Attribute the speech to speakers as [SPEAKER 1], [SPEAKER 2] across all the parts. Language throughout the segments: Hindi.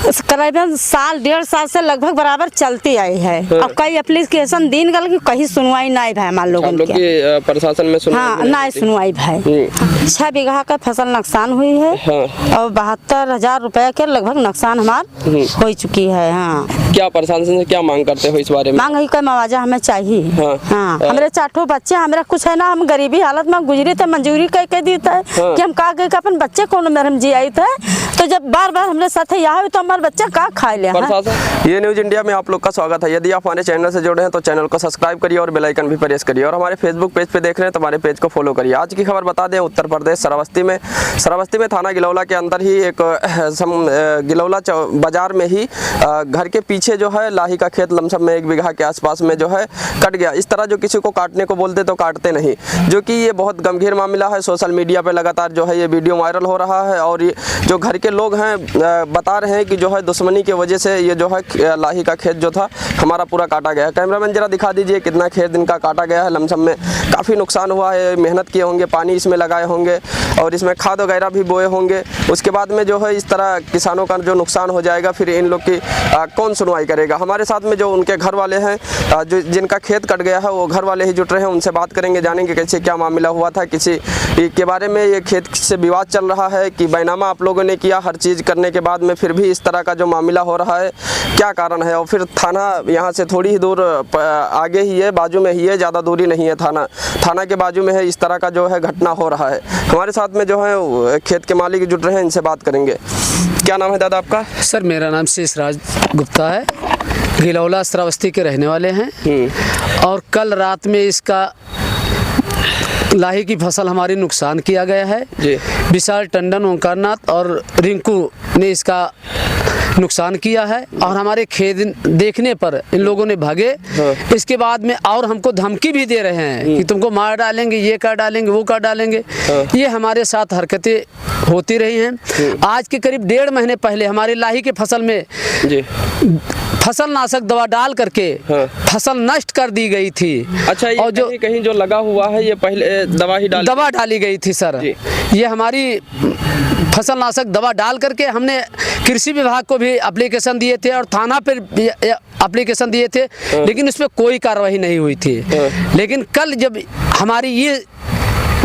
[SPEAKER 1] करीबन साल 1.5 साल से लगभग बराबर चलती आई है। अब कई एप्लीकेशन दिन गल की कहीं सुनवाई नहीं भाई हमारे लोगों
[SPEAKER 2] के प्रशासन में
[SPEAKER 1] हाँ नहीं सुनवाई भाई। 6 बीघा का फसल नुकसान हुई है और 72,000 रुपए के लगभग नुकसान हमार हो चुकी है। हाँ
[SPEAKER 2] क्या प्रशासन से क्या मांग करते हो इस बारे में?
[SPEAKER 1] मांग है कोई मुआवजा हमें चाहिए। हाँ हमारे 4 बच्चे हमारा कुछ है ना, हम गरीबी हालत में गुजरी थे, मंजूरी कह दी थे कि हम कहा गए अपन बच्चे कौन मेरे हम जी आई थे, तो जब बार बार हमारे साथ यहाँ तो हमारे बच्चा का खा लिया।
[SPEAKER 2] ये न्यूज इंडिया में आप लोग का स्वागत है। यदि आप हमारे चैनल से जुड़े हैं तो चैनल को सब्सक्राइब करिए और बेल आइकन भी प्रेस करिए, और हमारे फेसबुक पेज पे देख रहे हैं तो हमारे पेज को फॉलो करिए। आज की खबर बता दें, उत्तर प्रदेश श्रावस्ती में थाना गिलौला के अंदर ही एक गिलौला बाजार में ही घर के पीछे जो है लाही का खेत लमसम में 1 बीघा के आसपास में जो है कट गया। इस तरह जो किसी को काटने को बोलते तो काटते नहीं, जो कि ये बहुत गंभीर मामला है। सोशल मीडिया पे लगातार जो है ये वीडियो वायरल हो रहा है, और ये जो घर के लोग हैं बता रहे हैं कि जो है दुश्मनी की वजह से ये जो है लाही का खेत जो था हमारा पूरा काटा गया है। कैमरामैन जरा दिखा दीजिए कितना खेत इनका काटा गया है। लमसम में काफ़ी नुकसान हुआ है, मेहनत किए होंगे, पानी इसमें लगाए होंगे और इसमें खाद वगैरह भी बोए होंगे। उसके बाद में जो है इस तरह किसानों का जो नुकसान हो जाएगा, फिर इन लोग की कौन सुनवाई करेगा। हमारे साथ में जो उनके घर वाले हैं जो जिनका खेत कट गया है वो घर वाले ही जुट रहे हैं, उनसे बात करेंगे, जानेंगे कैसे क्या मामला हुआ था, किसी के बारे में ये खेत से विवाद चल रहा है कि बैनामा आप लोगों ने किया, हर चीज़ करने के बाद में फिर भी इस तरह का जो मामला हो रहा है क्या कारण है। और फिर थाना यहाँ से थोड़ी ही दूर आगे ही है, बाजू में ही है, ज़्यादा दूरी नहीं है, थाना के बाजू में है, इस तरह का जो है घटना हो रहा है। हमारे साथ में जो है खेत के मालिक जुट रहे हैं, इनसे बात करेंगे। क्या नाम है दादा आपका?
[SPEAKER 3] सर मेरा नाम शेषराज गुप्ता है, गिलौला श्रावस्ती के रहने वाले हैं। और कल रात में इसका लाही की फसल हमारी नुकसान किया गया है जी। विशाल टंडन, ओंकारनाथ और रिंकू ने इसका नुकसान किया है, और हमारे खेत देखने पर इन लोगों ने भागे। इसके बाद में और हमको धमकी भी दे रहे हैं कि तुमको मार डालेंगे, ये कर डालेंगे, वो कर डालेंगे। ये हमारे साथ हरकतें होती रही हैं। आज के करीब 1.5 महीने पहले हमारी लाही के फसल में जी फसल नाशक दवा डाल करके फसल नष्ट कर दी गई थी।
[SPEAKER 2] अच्छा, और जो कहीं जो लगा हुआ है ये पहले दवा डाली गई थी सर। ये हमारी
[SPEAKER 3] फसल नाशक दवा डाल करके हमने कृषि विभाग को भी एप्लीकेशन दिए थे और थाना पर एप्लीकेशन दिए थे, लेकिन उस पर कोई कार्रवाई नहीं हुई थी। लेकिन कल जब हमारी ये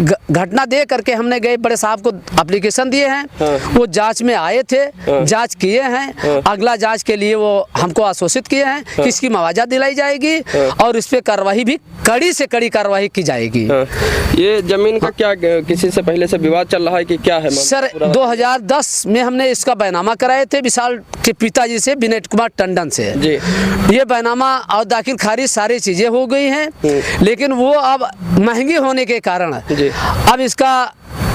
[SPEAKER 3] घटना दे करके हमने गए बड़े साहब को एप्लीकेशन दिए हैं, वो जांच में आए थे, जांच किए हैं, अगला जांच के लिए वो हमको आश्वासित किए हैं कि इसकी मुआवजा दिलाई जाएगी और इस पे कार्रवाई भी कड़ी से कड़ी कार्रवाई की जाएगी।
[SPEAKER 2] ये जमीन का क्या किसी से पहले से विवाद चल रहा है कि क्या है?
[SPEAKER 3] सर 2010 में हमने इसका बैनामा कराए थे विशाल के पिताजी से, विनय कुमार टंडन से जी। ये बैनामा और दाखिल खारिज सारी चीजें हो गई हैं, लेकिन वो अब महंगी होने के कारण अब इसका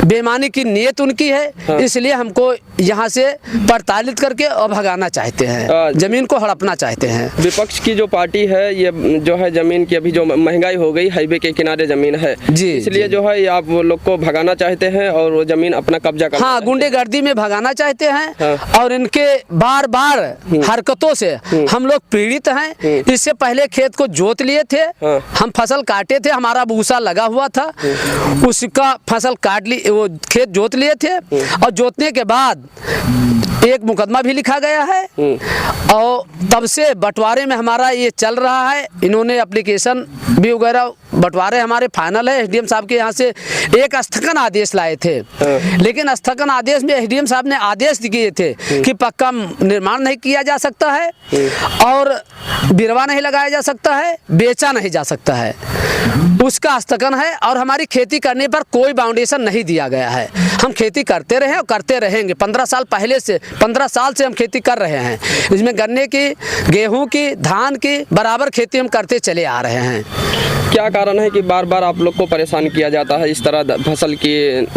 [SPEAKER 3] बेईमानी की नीयत उनकी है, इसलिए हमको यहाँ से प्रताड़ित करके और भगाना चाहते हैं, जमीन को हड़पना चाहते हैं।
[SPEAKER 2] विपक्ष की जो पार्टी है ये जो है जमीन की अभी जो महंगाई हो गई, हाईवे के किनारे जमीन है जी, इसलिए जो है आप वो लोग को भगाना चाहते हैं और वो जमीन अपना कब्जा करना।
[SPEAKER 3] हाँ, गुंडेगर्दी में भगाना चाहते हैं और इनके बार बार हरकतों से हम लोग पीड़ित हैं। इससे पहले खेत को जोत लिए थे, हम फसल काटे थे, हमारा भूसा लगा हुआ था, उसका फसल काट ली, वो खेत जोत लिए थे और जोतने के बाद एक मुकदमा भी लिखा गया है और तब से बंटवारे में हमारा ये चल रहा है। इन्होंने एप्लीकेशन भी वगैरह बंटवारे हमारे फाइनल है। एसडीएम साहब के यहाँ से एक स्थगन आदेश लाए थे, लेकिन स्थगन आदेश में एसडीएम साहब ने आदेश दिए थे कि पक्का निर्माण नहीं किया जा सकता है और बिरवा नहीं लगाया जा सकता है, बेचा नहीं जा सकता है, उसका स्थगन है। और हमारी खेती करने पर कोई बाउंडेशन नहीं दिया गया है। हम खेती करते रहे और करते रहेंगे। 15 साल से हम खेती कर रहे हैं। इसमें गन्ने की, गेहूं की, धान की बराबर खेती हम करते चले आ रहे हैं।
[SPEAKER 2] क्या कारण है कि बार बार आप लोग को परेशान किया जाता है? इस तरह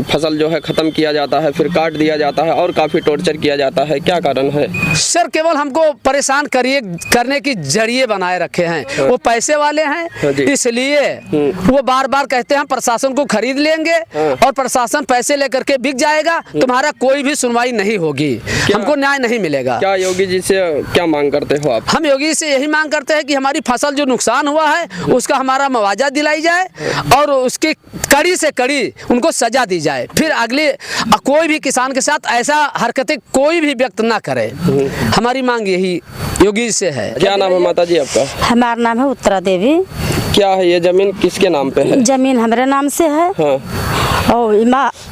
[SPEAKER 2] फसल जो है ख़त्म किया जाता है, फिर काट दिया जाता है और काफ़ी टॉर्चर किया जाता है, क्या कारण है?
[SPEAKER 3] सर केवल हमको परेशान करने की जरिए बनाए रखे हैं। वो पैसे वाले हैं, इसलिए वो बार बार कहते हैं प्रशासन को खरीद लेंगे और प्रशासन पैसे लेकर के बिक जाएगा, तुम्हारा कोई भी सुनवाई नहीं होगी, हमको न्याय नहीं मिलेगा।
[SPEAKER 2] क्या योगी जी से क्या मांग करते हो आप?
[SPEAKER 3] हम योगी से यही मांग करते हैं कि हमारी फसल जो नुकसान हुआ है उसका हमारा मुआवजा दिलाई जाए और उसकी कड़ी से कड़ी उनको सजा दी जाए। फिर अगले कोई भी किसान के साथ ऐसा हरकतें कोई भी व्यक्त ना करे। हमारी मांग यही योगी जी से है।
[SPEAKER 2] क्या नाम है माता जी आपका?
[SPEAKER 1] हमारा नाम है उत्तरा देवी।
[SPEAKER 2] क्या है ये जमीन किसके नाम पे है?
[SPEAKER 1] जमीन हमारे नाम से है।
[SPEAKER 2] हाँ।
[SPEAKER 1] और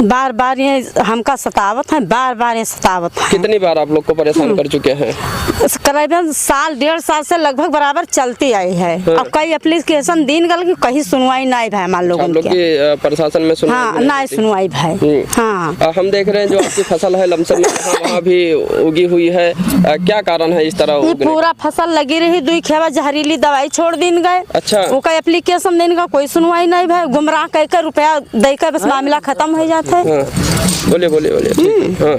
[SPEAKER 1] बार बार ये हमका सतावत है, बार बार ये सतावत है।
[SPEAKER 2] कितनी बार आप लोग को परेशान कर चुके हैं?
[SPEAKER 1] करीबन साल 1.5 साल से लगभग बराबर चलती आई है। अब कई एप्लीकेशन दिन गल की कहीं सुनवाई नहीं भाई हमारे लोगों
[SPEAKER 2] की प्रशासन में सुनवाई
[SPEAKER 1] हाँ नहीं सुनवाई भाई। हाँ
[SPEAKER 2] हम देख रहे हैं जो आपकी फसल है लमसम में वहाँ भी उगी हुई है, क्या कारण है इस तरह?
[SPEAKER 1] ये पूरा फसल लगी रही, 2 खेवा जहरीली दवाई छोड़ दिन गए।
[SPEAKER 2] अच्छा।
[SPEAKER 1] वो का एप्लीकेशन देने का कोई सुनवाई नहीं भाई, गुमराह कर रुपया देकर बस मामला खत्म हो जाता है।
[SPEAKER 2] बोले बोले बोले। हाँ।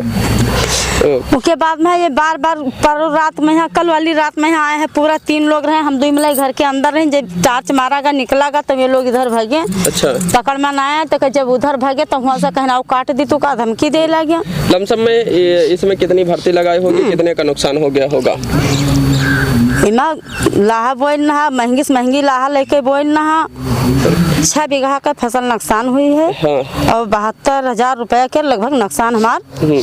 [SPEAKER 1] उसके बाद में ये बार बार पर रात में यहाँ कल वाली रात में यहाँ आए हैं, पूरा 3 लोग रहे, हम 2 मिलाई घर के अंदर रहे। जब टार्च मारागा निकलागा तब ये लोग इधर भागे।
[SPEAKER 2] अच्छा।
[SPEAKER 1] पकड़ में आया तो जब उधर भागे तो वहाँ से कहना काट दी तो का धमकी दे लगे।
[SPEAKER 2] लमसम में इसमें कितनी भर्ती लगाई होगी, कितने का नुकसान हो गया होगा?
[SPEAKER 1] इमा लाहा बोल नहा महंगी से महंगी लाहा लेके बोल नहा 6 बीघा का फसल नुकसान हुई है।
[SPEAKER 2] हाँ।
[SPEAKER 1] और 72,000 रुपए के लगभग नुकसान हमार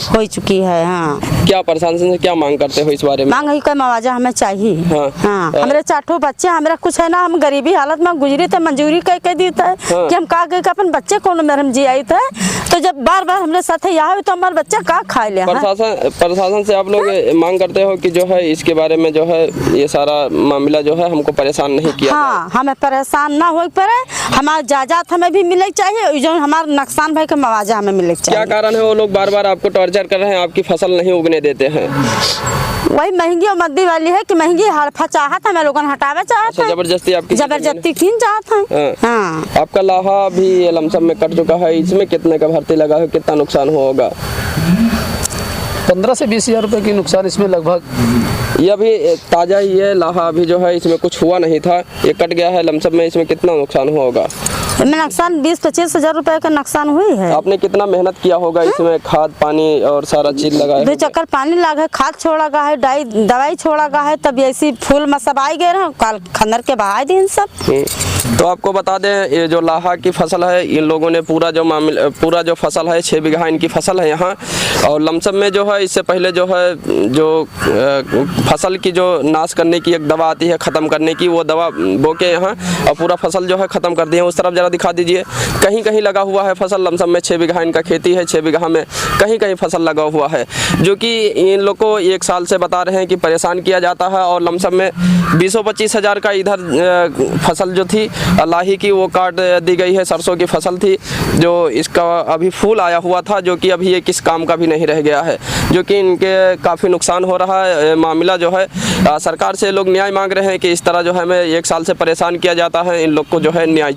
[SPEAKER 1] हो चुकी है। हाँ।
[SPEAKER 2] क्या प्रशासन से क्या मांग करते हो इस बारे में?
[SPEAKER 1] मांग है कि मुआवजा हमें चाहिए।
[SPEAKER 2] हाँ।
[SPEAKER 1] हाँ। हमारे 4 बच्चे, हमारा कुछ है ना, हम गरीबी हालत में गुजरी थे, मंजूरी कह दी था।
[SPEAKER 2] हाँ।
[SPEAKER 1] कि हम कहा गए अपन बच्चे कौन मेरे जी आई थे, तो जब बार बार हमरे साथ यहाँ तो हमारे बच्चे का खा लिया।
[SPEAKER 2] प्रशासन से आप लोग मांग करते हो कि जो है इसके बारे में जो है ये सारा मामला जो है हमको परेशान नहीं किया।
[SPEAKER 1] हाँ, हमें परेशान ना हो पड़े, हमारा जायदाद हमें भी मिले चाहिए, जो हमारा नुकसान भाई का मुआवजा हमें मिले चाहिए।
[SPEAKER 2] क्या कारण है वो लोग बार बार आपको टॉर्चर कर रहे हैं, आपकी फसल नहीं उगने देते हैं?
[SPEAKER 1] वही महंगी और मद्दी वाली है कि महंगी हड़फा चाहत है, मैं लोगों हटावे चाहत है।
[SPEAKER 2] जबरदस्ती आपकी
[SPEAKER 1] जबरदस्ती खींच चाहत है। हाँ।
[SPEAKER 2] आपका लाहा भी लमसम में कट चुका है, इसमें कितने का भर्ती लगा है, कितना नुकसान होगा?
[SPEAKER 3] 15 से 20 हजार रुपए की नुकसान इसमें लगभग।
[SPEAKER 2] ये अभी ताज़ा ही है लाहा, अभी जो है इसमें कुछ हुआ नहीं था, ये कट गया है लमसम में, इसमें कितना नुकसान होगा?
[SPEAKER 1] इसमें नुकसान 20-25 हजार रुपए का नुकसान हुई है।
[SPEAKER 2] आपने कितना मेहनत किया होगा इसमें, खाद पानी और सारा चीज लगाया?
[SPEAKER 1] 2 चक्कर पानी लगा है, खाद छोड़ा गया है, दवाई छोड़ा गया है, तब ऐसी फूल में सब आई गए रहे, काल खंडर के बहाए दिन सब।
[SPEAKER 2] तो आपको बता दें ये जो लाहा की फसल है, इन लोगों ने पूरा जो फसल है 6 बीघा इनकी फसल है यहाँ। और लमसम में जो है इससे पहले जो है जो फसल की जो नाश करने की एक दवा आती है, ख़त्म करने की, वो दवा बो के यहाँ और पूरा फसल जो है ख़त्म कर दिए। उस तरफ ज़रा दिखा दीजिए, कहीं कहीं लगा हुआ है फसल। लमसम में 6 बीघा इनका खेती है, 6 बीघा में कहीं कहीं फसल लगा हुआ है, जो कि इन लोग को 1 साल से बता रहे हैं कि परेशान किया जाता है। और लमसम में 20-25 हज़ार का इधर फसल जो थी लाही की वो काट दी गई है। सरसों की फसल थी जो इसका अभी फूल आया हुआ था, जो कि अभी ये किस काम का भी नहीं रह गया है, जो कि इनके काफ़ी नुकसान हो रहा है। मामला जो है सरकार से लोग न्याय मांग रहे हैं कि इस तरह जो है हमें 1 साल से परेशान किया जाता है, इन लोग को जो है न्याय